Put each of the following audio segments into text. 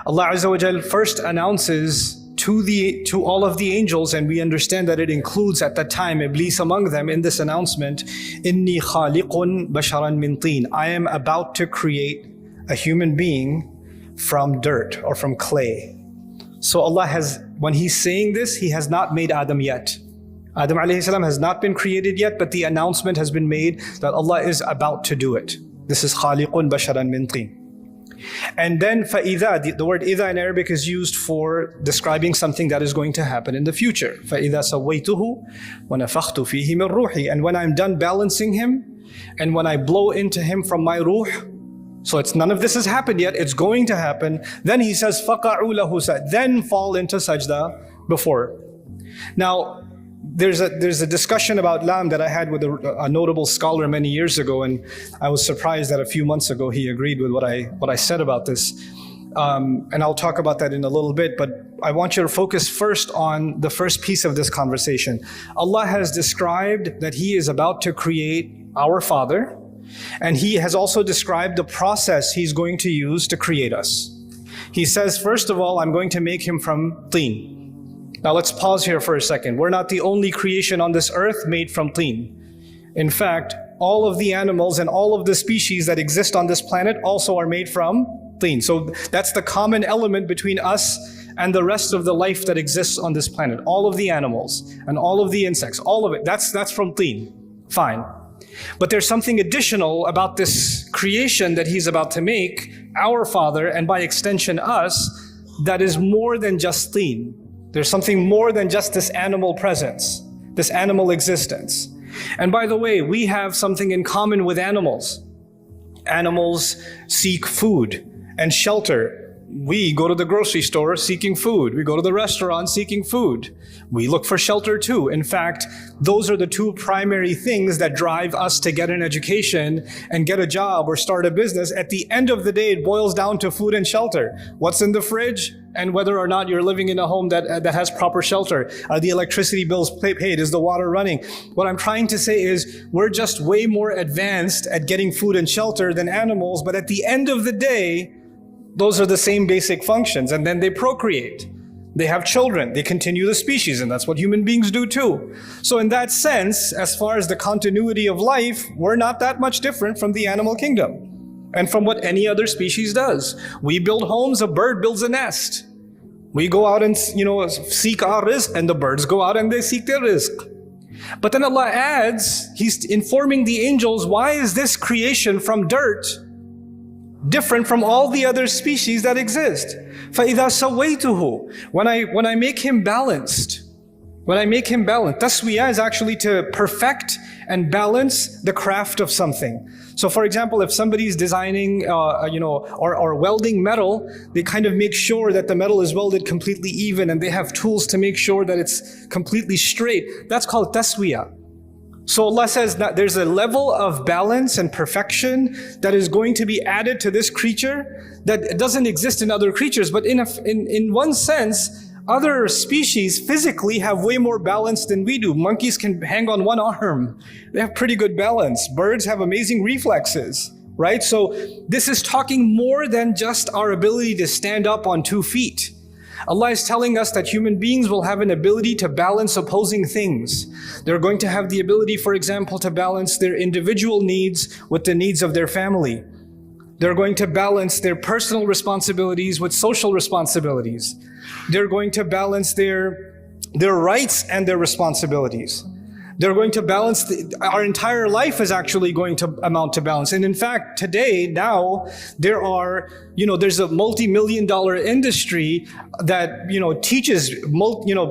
Allah Azza wa Jal first announces to all of the angels, and we understand that it includes at that time Iblis among them in this announcement, Inni khaliqun basharan min teen. I am about to create a human being from dirt or from clay. So Allah has, when He's saying this, He has not made Adam yet. Adam alayhi salam has not been created yet, but the announcement has been made that Allah is about to do it. This is khaliqun basharan min teen. And then فَإِذَا, the word إِذَا in Arabic is used for describing something that is going to happen in the future. فَإِذَا سَوَّيْتُهُ وَنَفَخْتُ فِيهِ مِنْ رُوحِي. And when I'm done balancing him, and when I blow into him from my ruh, so it's none of this has happened yet, it's going to happen. Then He says, فَقَعُوا لَهُ سَجْدًا. Then fall into sajda before. Now, there's a discussion about lam that I had with a notable scholar many years ago, and I was surprised that a few months ago he agreed with what I said about this. And I'll talk about that in a little bit, but I want you to focus first on the first piece of this conversation. Allah has described that He is about to create our Father, and He has also described the process He's going to use to create us. He says, first of all, I'm going to make him from teen. Now let's pause here for a second. We're not the only creation on this earth made from teen. In fact, all of the animals and all of the species that exist on this planet also are made from teen. So that's the common element between us and the rest of the life that exists on this planet. All of the animals and all of the insects, all of it, that's from teen. Fine. But there's something additional about this creation that He's about to make, our Father, and by extension us, that is more than just teen. There's something more than just this animal presence, this animal existence. And by the way, we have something in common with animals. Animals seek food and shelter. We go to the grocery store seeking food. We go to the restaurant seeking food. We look for shelter too. In fact, those are the two primary things that drive us to get an education and get a job or start a business. At the end of the day, it boils down to food and shelter. What's in the fridge? And whether or not you're living in a home that has proper shelter. Are the electricity bills paid? Is the water running? What I'm trying to say is we're just way more advanced at getting food and shelter than animals, but at the end of the day, those are the same basic functions, and then they procreate. They have children, they continue the species, and that's what human beings do too. So in that sense, as far as the continuity of life, we're not that much different from the animal kingdom and from what any other species does. We build homes, a bird builds a nest. We go out and seek our rizq, and the birds go out and they seek their rizq. But then Allah adds, He's informing the angels, why is this creation from dirt different from all the other species that exist? فَإِذَا سَوَّيْتُهُ. When I make him balanced, taswiyah is actually to perfect and balance the craft of something. So for example, if somebody's designing, or welding metal, they kind of make sure that the metal is welded completely even, and they have tools to make sure that it's completely straight. That's called taswiyah. So Allah says that there's a level of balance and perfection that is going to be added to this creature that doesn't exist in other creatures. But in one sense, other species physically have way more balance than we do. Monkeys can hang on one arm. They have pretty good balance. Birds have amazing reflexes, right? So this is talking more than just our ability to stand up on 2 feet. Allah is telling us that human beings will have an ability to balance opposing things. They're going to have the ability, for example, to balance their individual needs with the needs of their family. They're going to balance their personal responsibilities with social responsibilities. They're going to balance their rights and their responsibilities. They're going to balance, our entire life is actually going to amount to balance. And in fact, today, now, there's a multi-million-dollar industry that, teaches,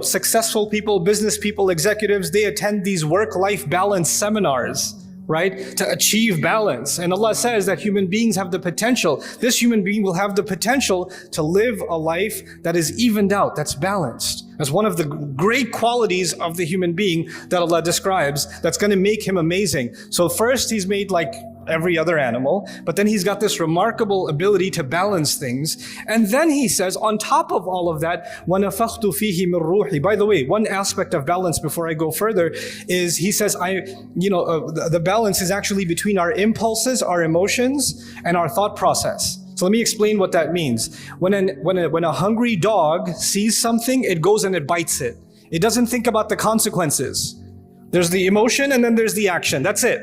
successful people, business people, executives, they attend these work-life balance seminars, right, to achieve balance. And Allah says that human beings have the potential, this human being will have the potential to live a life that is evened out, that's balanced. That's one of the great qualities of the human being that Allah describes that's going to make him amazing. So first, he's made like every other animal, but then he's got this remarkable ability to balance things. And then he says, on top of all of that, وَنَفَخْتُ فِيهِ مِنْ رُوحِي. By the way, one aspect of balance before I go further is he says, the balance is actually between our impulses, our emotions, and our thought process. So let me explain what that means. When a hungry dog sees something, it goes and it bites it. It doesn't think about the consequences. There's the emotion and then there's the action. That's it.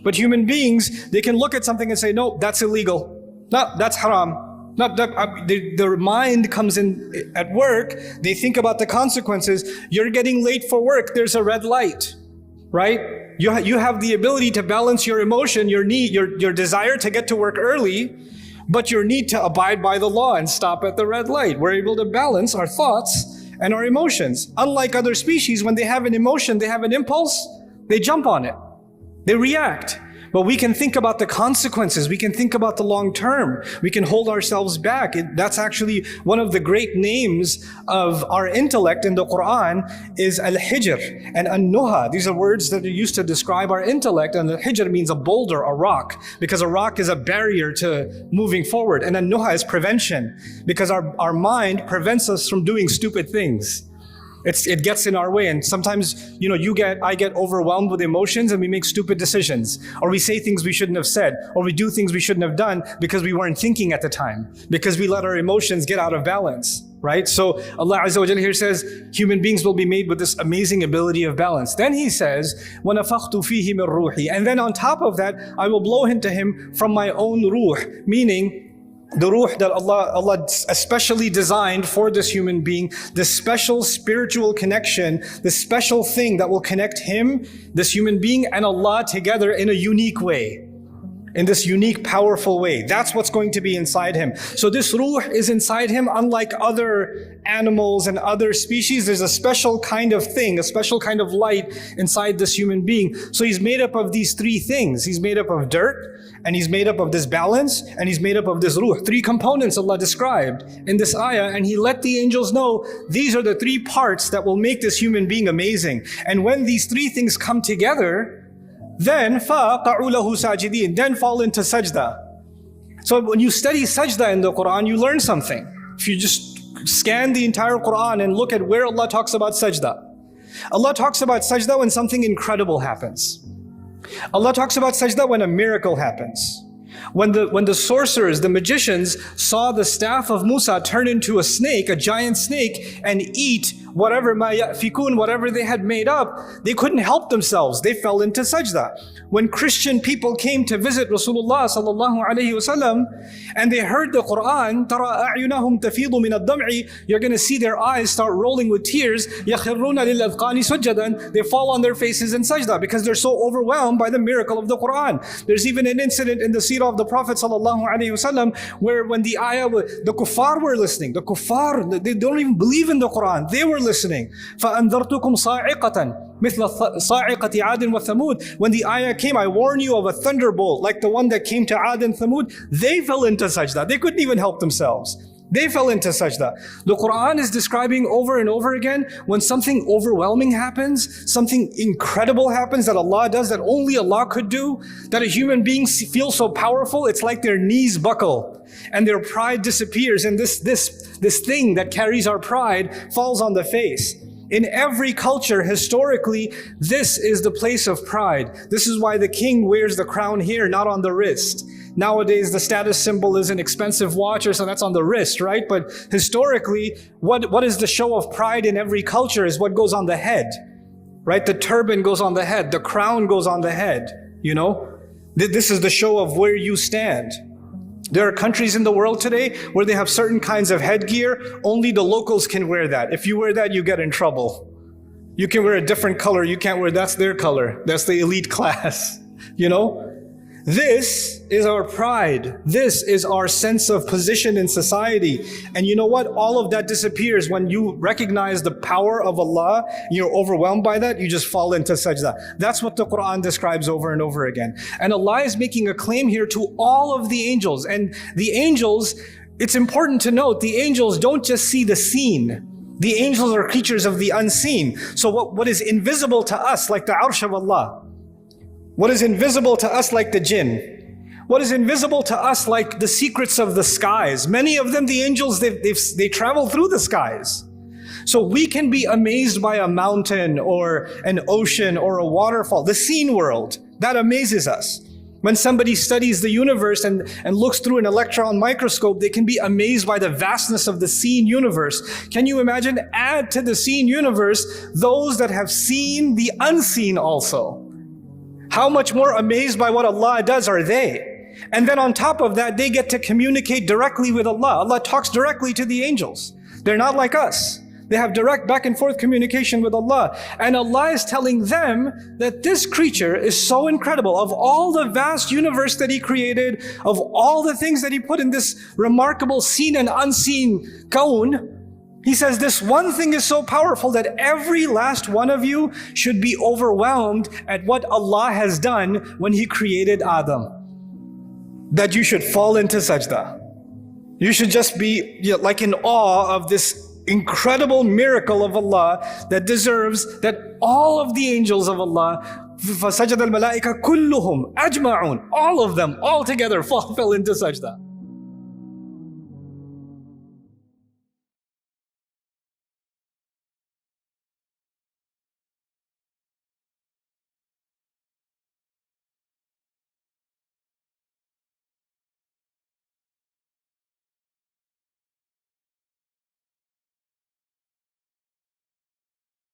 But human beings, they can look at something and say, no, that's illegal. No, that's haram. No, their mind comes in at work. They think about the consequences. You're getting late for work. There's a red light, right? You have the ability to balance your emotion, your need, your desire to get to work early, but your need to abide by the law and stop at the red light. We're able to balance our thoughts and our emotions. Unlike other species, when they have an emotion, they have an impulse, they jump on it. They react. But we can think about the consequences. We can think about the long term. We can hold ourselves back. That's actually one of the great names of our intellect in the Quran is Al-Hijr and An-Nuha. These are words that are used to describe our intellect. And Al-Hijr means a boulder, a rock, because a rock is a barrier to moving forward. And An-Nuha is prevention, because our mind prevents us from doing stupid things. It gets in our way, and sometimes, I get overwhelmed with emotions and we make stupid decisions, or we say things we shouldn't have said, or we do things we shouldn't have done because we weren't thinking at the time, because we let our emotions get out of balance, right? So Allah Azza wa Jalla here says human beings will be made with this amazing ability of balance. Then He says, وَنَفَخْتُ فِيهِ مِن رُوحِي, and then on top of that, I will blow into him from my own ruh, meaning the ruh that Allah especially designed for this human being, this special spiritual connection, this special thing that will connect him, this human being, and Allah together in a unique way. In this unique, powerful way. That's what's going to be inside him. So this ruh is inside him, unlike other animals and other species. There's a special kind of thing, a special kind of light inside this human being. So he's made up of these three things. He's made up of dirt, and he's made up of this balance, and he's made up of this ruh. Three components Allah described in this ayah, and He let the angels know these are the three parts that will make this human being amazing. And when these three things come together, then فَقَعُوا لَهُ سَاجِدِينَ, then fall into sajda. So when you study sajda in the Quran, you learn something. If you just scan the entire Quran and look at where Allah talks about sajda. Allah talks about sajda when something incredible happens. Allah talks about sajda when a miracle happens. When the sorcerers, the magicians, saw the staff of Musa turn into a snake, a giant snake, and eat whatever ma ya'fikun, whatever they had made up, they couldn't help themselves. They fell into sajda. When Christian people came to visit Rasulullah sallallahu alaihi wasallam and they heard the Quran, تَرَى أَعْيُنَهُمْ تَفِيضُ مِنَ الدَّمْعِ, you're going to see their eyes start rolling with tears. يَخِرُّونَ لِلْأَذْقَانِ سُجَّدًا, they fall on their faces in sajda because they're so overwhelmed by the miracle of the Quran. There's even an incident in the seerah of the Prophet sallallahu alaihi wasallam where when the ayah, the kuffar were listening. The kuffar, they don't even believe in the Quran. They were listening. فَأَنذَرْتُكُمْ صَاعِقَةً مِثْلَ صَاعِقَةِ عَادٍ وَثَمُودٍ. When the ayah came, I warn you of a thunderbolt like the one that came to Ad and Thamud. They fell into sajda. They couldn't even help themselves. They fell into sajda. The Quran is describing over and over again when something overwhelming happens, something incredible happens that Allah does that only Allah could do, that a human being feels so powerful, it's like their knees buckle and their pride disappears, and this thing that carries our pride falls on the face. In every culture, historically, this is the place of pride. This is why the king wears the crown here, not on the wrist. Nowadays, the status symbol is an expensive watch or something that's on the wrist, right? But historically, what is the show of pride in every culture is what goes on the head, right? The turban goes on the head, the crown goes on the head, This is the show of where you stand. There are countries in the world today where they have certain kinds of headgear. Only the locals can wear that. If you wear that, you get in trouble. You can wear a different color. You can't wear, that's their color. That's the elite class, This is our pride. This is our sense of position in society. And you know what? All of that disappears when you recognize the power of Allah. You're overwhelmed by that. You just fall into sajda. That's what the Quran describes over and over again. And Allah is making a claim here to all of the angels. And the angels, it's important to note, the angels don't just see the seen. The angels are creatures of the unseen. So what is invisible to us, like the arsh of Allah, what is invisible to us like the jinn? What is invisible to us like the secrets of the skies? Many of them, the angels, they travel through the skies. So we can be amazed by a mountain or an ocean or a waterfall, the seen world. That amazes us. When somebody studies the universe and looks through an electron microscope, they can be amazed by the vastness of the seen universe. Can you imagine? Add to the seen universe those that have seen the unseen also. How much more amazed by what Allah does are they? And then on top of that, they get to communicate directly with Allah. Allah talks directly to the angels. They're not like us. They have direct back and forth communication with Allah. And Allah is telling them that this creature is so incredible. Of all the vast universe that He created, of all the things that He put in this remarkable seen and unseen kaun, He says this one thing is so powerful that every last one of you should be overwhelmed at what Allah has done when He created Adam. That you should fall into sajda. You should just be like in awe of this incredible miracle of Allah that deserves that all of the angels of Allah, فَسَجَدَ الْمَلَائِكَةُ كُلُّهُمْ أَجْمَعُونَ, all of them, all together fell into sajda.